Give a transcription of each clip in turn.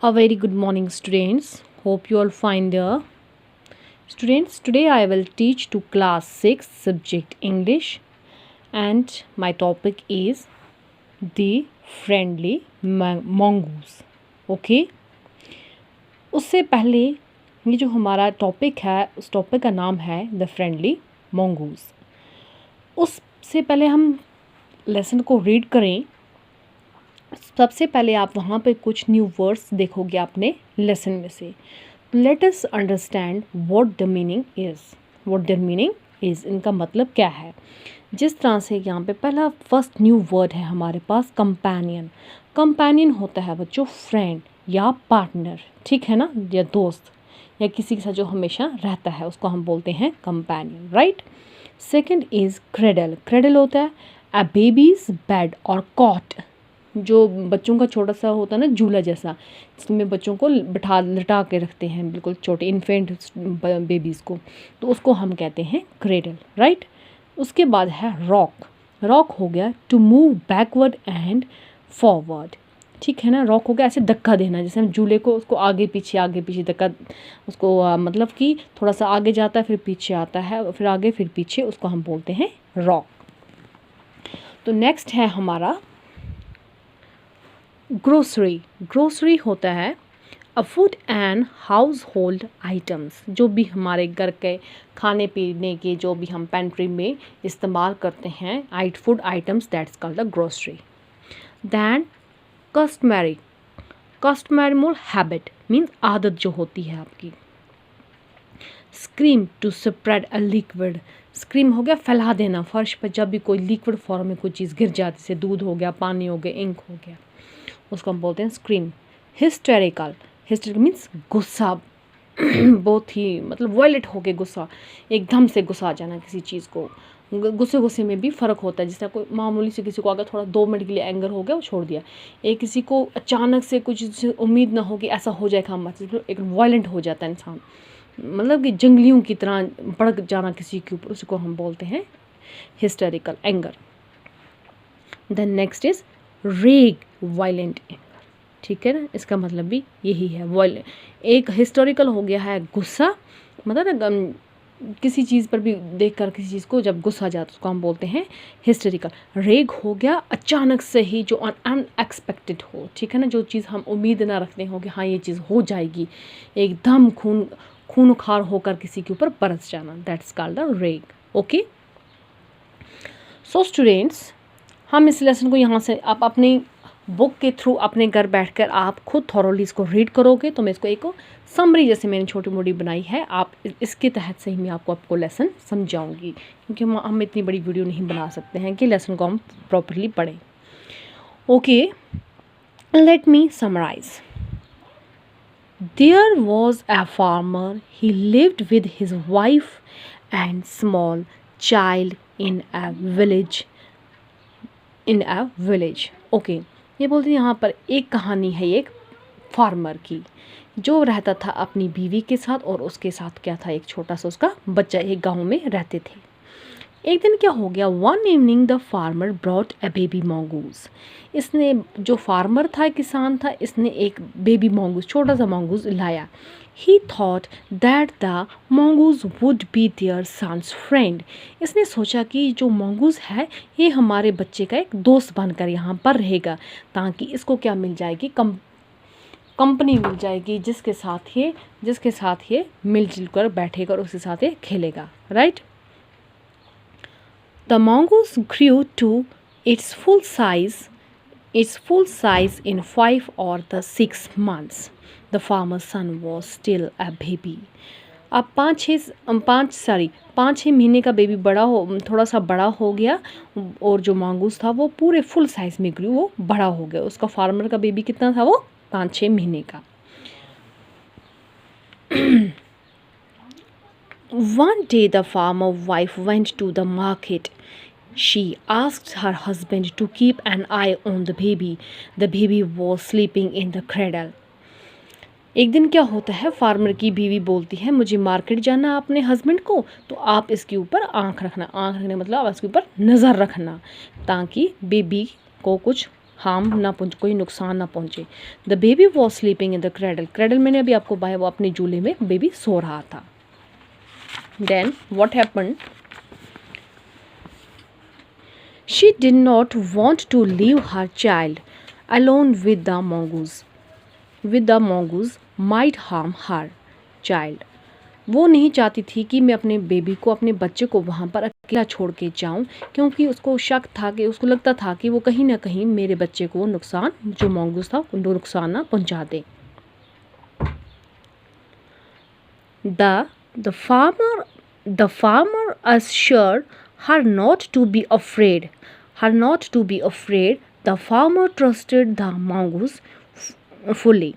A very good morning, students. Hope you all fine there. Students, today I will teach to class 6 subject English, and my topic is the friendly mongoose. Okay? उससे पहले ये जो हमारा topic है उस topic का नाम है द फ्रेंडली mongoose. उससे पहले हम लेसन को रीड करें. सबसे पहले आप वहाँ पे कुछ न्यू वर्ड्स देखोगे अपने लेसन में से. Let us understand what the meaning is. इनका मतलब क्या है. जिस तरह से यहाँ पे पहला फर्स्ट न्यू वर्ड है हमारे पास कंपेनियन. कंपेनियन होता है बच्चों फ्रेंड या पार्टनर, ठीक है ना, या दोस्त या किसी के साथ जो हमेशा रहता है उसको हम बोलते हैं companion, right. Second is cradle. Cradle होता है अ बेबीज बेड और कॉट, जो बच्चों का छोटा सा होता है ना झूला जैसा, जिसमें बच्चों को लटा के रखते हैं, बिल्कुल छोटे इन्फेंट बेबीज़ को, तो उसको हम कहते हैं क्रेडल, राइट. उसके बाद है रॉक. रॉक हो गया to move backward and forward, ठीक है ना. रॉक हो गया ऐसे धक्का देना, जैसे हम झूले को उसको आगे पीछे धक्का, उसको मतलब कि थोड़ा सा आगे जाता है फिर पीछे आता है, फिर आगे फिर पीछे, उसको हम बोलते हैं रॉक. तो नेक्स्ट है हमारा ग्रोसरी. ग्रोसरी होता है अ food and house hold items, जो भी हमारे घर के खाने पीने के जो भी हम पेंट्री में इस्तेमाल करते हैं food items, that's called the grocery. Then customary. Customary more habit means आदत जो होती है आपकी. Scream to spread a liquid. Scream हो गया फैला देना. फर्श पर जब भी कोई लिक्विड फॉर्म में कोई चीज़ गिर जाती, जैसे दूध हो गया, पानी हो गया, इंक हो गया, उसको हम बोलते हैं स्क्रीम. हिस्टेरिकल. हिस्टेरिकल मीन्स गुस्सा, बहुत ही मतलब वायलेंट हो के गुस्सा, एकदम से गुस्सा आ जाना किसी चीज़ को. गुस्से में भी फ़र्क होता है. जैसे कोई मामूली से किसी को अगर थोड़ा 2 मिनट के लिए एंगर हो गया वो छोड़ दिया. एक किसी को अचानक से कुछ उम्मीद ना हो कि ऐसा हो जाएगा, मतलब एक वायलेंट हो जाता है इंसान, मतलब कि जंगलियों की तरह भड़क जाना किसी के ऊपर, उसको हम बोलते हैं hysterical anger. Then next is rage, violent anger, ठीक है ना. इसका मतलब भी यही है. वायलेंट एक हिस्टोरिकल हो गया है गुस्सा, मतलब ना किसी चीज़ पर भी देखकर किसी चीज़ को जब गुस्सा जाता है उसको हम बोलते हैं हिस्टोरिकल. रेग हो गया अचानक से ही जो अनएक्सपेक्टेड हो, ठीक है ना, जो चीज़ हम उम्मीद ना रखते हो कि हाँ ये चीज़ हो जाएगी, एकदम खून खार होकर किसी के ऊपर बरस जाना, दैट्स कॉल्ड द रेग. ओके. सो स्टूडेंट्स, हम इस लेसन को यहाँ से आप अपनी बुक के थ्रू अपने घर बैठकर आप खुद थॉरोली इसको रीड करोगे, तो मैं इसको एक समरी जैसे मैंने छोटी मोटी बनाई है, आप इसके तहत से ही मैं आपको लेसन समझाऊंगी, क्योंकि हम इतनी बड़ी वीडियो नहीं बना सकते हैं कि लेसन को हम प्रॉपरली पढ़ें. Okay, let me summarise. There was a farmer. He lived with his wife and small child in a village. Okay. ये बोलते हैं यहाँ पर एक कहानी है एक फार्मर की, जो रहता था अपनी बीवी के साथ, और उसके साथ क्या था, एक छोटा सा उसका बच्चा. एक गांव में रहते थे. एक दिन क्या हो गया, one evening the farmer brought a baby mongoose. इसने, जो फार्मर था, किसान था, इसने एक बेबी mongoose, छोटा सा mongoose लाया. He thought that the mongoose would be their son's friend. इसने सोचा कि जो mongoose है ये हमारे बच्चे का एक दोस्त बनकर यहाँ पर रहेगा, ताकि इसको क्या मिल जाएगी, कंपनी मिल जाएगी, जिसके साथ ये मिलजुल कर बैठेगा और उसके साथ ये खेलेगा, right. The mongoose grew to its full size in 5 or 6 months. The farmer's son was still a baby. अब 5-6 महीने का बेबी थोड़ा सा बड़ा हो गया, और जो mongoose था वो पूरे फुल साइज में ग्रू, वो बड़ा हो गया. उसका फार्मर का बेबी कितना था, वो 5-6 महीने का. One day the farmer wife went to the market. She asked her husband to keep an eye on the baby. The baby was sleeping in the cradle. एक दिन क्या होता है, फार्मर की बीवी बोलती है मुझे मार्केट जाना अपने हस्बैंड को, तो आप इसके ऊपर आँख रखना मतलब आप इसके ऊपर नज़र रखना, ताकि बेबी को कुछ हार्म ना पहुँचे, कोई नुकसान ना पहुँचे। The baby was sleeping in the cradle, cradle मैंने अभी आपको बताया वो अपने झूले में बेबी सो रहा था। Then what happened, she did not want to leave her child alone with the mongoose might harm her child। वो नहीं चाहती थी कि मैं अपने बेबी को, अपने बच्चे को वहाँ पर अकेला छोड़ के जाऊँ, क्योंकि उसको शक था कि उसको लगता था कि वो कहीं ना कहीं मेरे बच्चे को नुकसान, जो mongoose था उनको नुकसान ना पहुँचा दे। The farmer assured her not to be afraid. The farmer trusted the mongoose fully।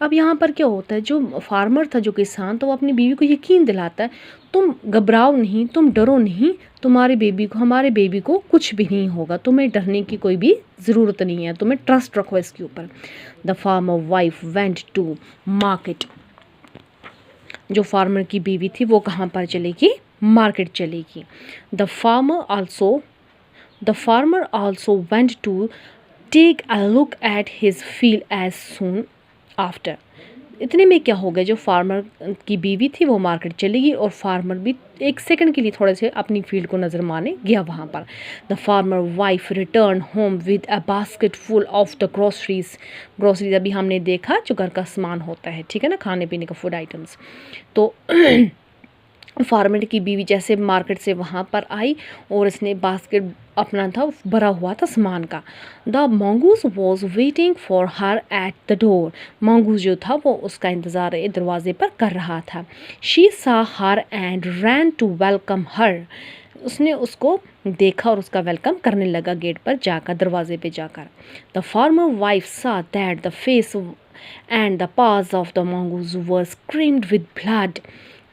अब यहाँ पर क्या होता है, जो फार्मर था, जो किसान था, वो अपनी बीवी को यकीन दिलाता है, तुम घबराओ नहीं, तुम डरो नहीं, तुम्हारे बेबी को, हमारे बेबी को कुछ भी नहीं होगा, तुम्हें डरने की कोई भी ज़रूरत नहीं है, तुम्हें ट्रस्ट रखो इसके ऊपर। The farmer wife went to market. जो फार्मर की बीवी थी वो कहाँ पर चलेगी, मार्केट चलेगी। The farmer also went to take a look at his field as soon after. इतने में क्या हो गया, जो फार्मर की बीवी थी वो मार्केट चली गई और फार्मर भी एक सेकंड के लिए थोड़े से अपनी फील्ड को नज़र मारने गया वहाँ पर। The farmer wife return home with a basket full of the groceries अभी हमने देखा जो घर का सामान होता है, ठीक है ना, खाने पीने का फूड आइटम्स। तो फार्मर की बीवी जैसे मार्केट से वहाँ पर आई और इसने बास्केट अपना था भरा हुआ था सामान का। The mongoose was waiting for her at the door. mongoose जो था वो उसका इंतज़ार दरवाजे पर कर रहा था। She saw her and ran to welcome her. उसने उसको देखा और उसका वेलकम करने लगा गेट पर जाकर, दरवाजे पे जाकर। द फार्मर वाइफ सा that the face and the pass of the mongoose were screamed with blood.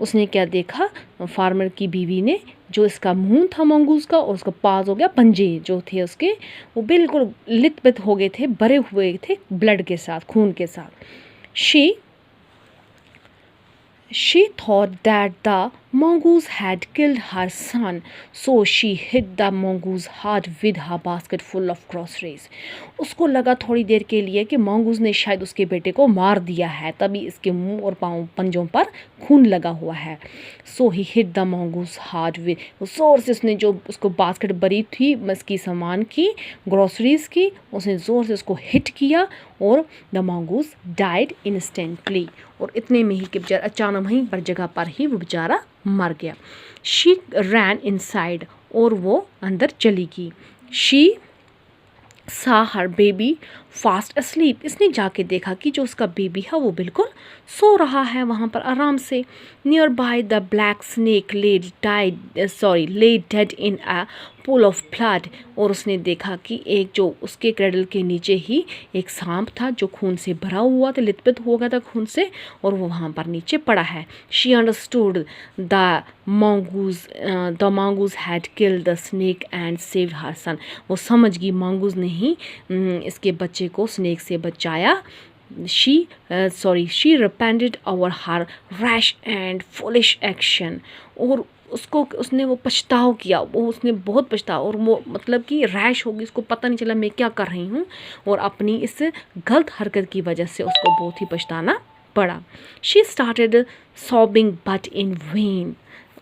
उसने क्या देखा, फार्मर की बीवी ने, जो इसका मुंह था मंगूस का और उसका पास हो गया, पंजे जो थे उसके वो बिल्कुल लित-पित हो गए थे, भरे हुए थे ब्लड के साथ, खून के साथ। She thought that the mongoose had killed her son, so she hit the mongoose hard with her basket full of groceries। उसको लगा थोड़ी देर के लिए कि mongoose ने शायद उसके बेटे को मार दिया है, तभी इसके मुंह और पाँव, पंजों पर खून लगा हुआ है। So he hit the mongoose hard with, जोर से उसने, जो उसको बास्केट भरी थी इसकी सामान की, ग्रोसरीज की, उसने ज़ोर से उसको हिट किया और द mongoose died instantly। और इतने में ही कि बेचारा अचानक वहीं पर जगह पर ही वो बेचारा मर गया। शी रैन इनसाइड, और वो अंदर चली गई। She saw her baby fast asleep. इसने जाके देखा कि जो उसका बेबी है वो बिल्कुल सो रहा है वहाँ पर आराम से। Near by the black snake ले dead in a pool of blood. और उसने देखा कि एक जो उसके क्रेडल के नीचे ही एक सांप था जो खून से भरा हुआ था, लिथपित हो गया था खून से, और वो वहाँ पर नीचे पड़ा है। She understood the mongoose had killed the snake and saved her son। वो समझ गई mongoose ने ही इसके बच्चे को स्नेक से बचाया। she repented over her rash and foolish action। और उसने वो पछताव किया, वो उसने बहुत पछतावा, और वो मतलब कि रैश होगी, उसको पता नहीं चला मैं क्या कर रही हूँ, और अपनी इस गलत हरकत की वजह से उसको बहुत ही पछताना पड़ा। She started sobbing but in when.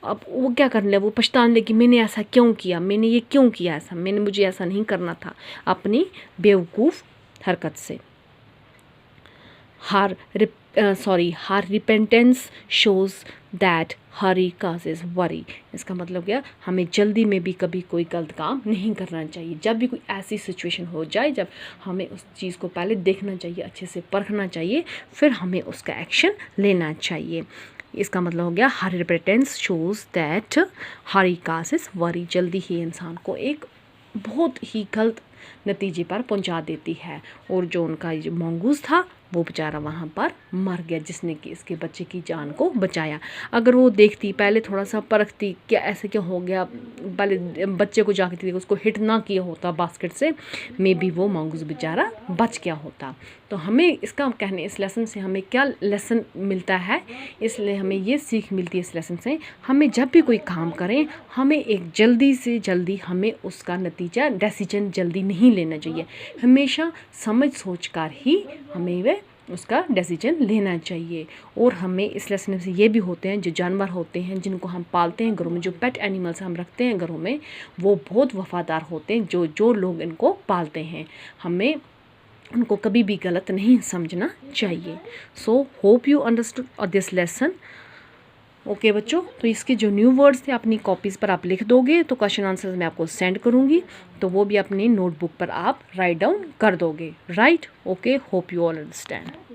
अब वो क्या करने लगा, वो पछताने लगी, मैंने ऐसा क्यों किया, मैंने ये क्यों किया, ऐसा मुझे ऐसा नहीं करना था, अपनी बेवकूफ़ हरकत से। her repentance shows that hurry causes worry। इसका मतलब क्या, हमें जल्दी में भी कभी कोई गलत काम नहीं करना चाहिए। जब भी कोई ऐसी सिचुएशन हो जाए, जब हमें उस चीज़ को पहले देखना चाहिए, अच्छे से परखना चाहिए, फिर हमें उसका एक्शन लेना चाहिए। इसका मतलब हो गया हर repentance shows that hurry causes worry। जल्दी ही इंसान को एक बहुत ही गलत नतीजे पर पहुंचा देती है। और जो उनका जो mongoose था वो बेचारा वहाँ पर मर गया, जिसने कि इसके बच्चे की जान को बचाया। अगर वो देखती, पहले थोड़ा सा परखती क्या ऐसे क्या हो गया, पहले बच्चे को जाके थी, उसको हिट ना किया होता बास्केट से, मे बी वो mongoose बेचारा बच गया होता। तो हमें इसका कहने, इस लेसन से हमें क्या लेसन मिलता है, इसलिए हमें ये सीख मिलती है इस लेसन से, हमें जब भी कोई काम करें, हमें एक जल्दी से जल्दी हमें उसका नतीजा, डिसीजन जल्दी नहीं लेना चाहिए। हमेशा समझ सोच कर ही हमें वह उसका डिसीजन लेना चाहिए। और हमें इस लेसन से ये भी होते हैं, जो जानवर होते हैं जिनको हम पालते हैं घरों में, जो पेट एनिमल्स हम रखते हैं घरों में, वो बहुत वफ़ादार होते हैं जो लोग इनको पालते हैं। हमें उनको कभी भी गलत नहीं समझना चाहिए। So hope you understood this lesson. Okay बच्चों, तो इसके जो न्यू वर्ड्स थे अपनी कॉपीज़ पर आप लिख दोगे, तो क्वेश्चन आंसर्स मैं आपको सेंड करूँगी, तो वो भी अपनी नोटबुक पर आप राइट डाउन कर दोगे। Right? Okay, hope you all understand.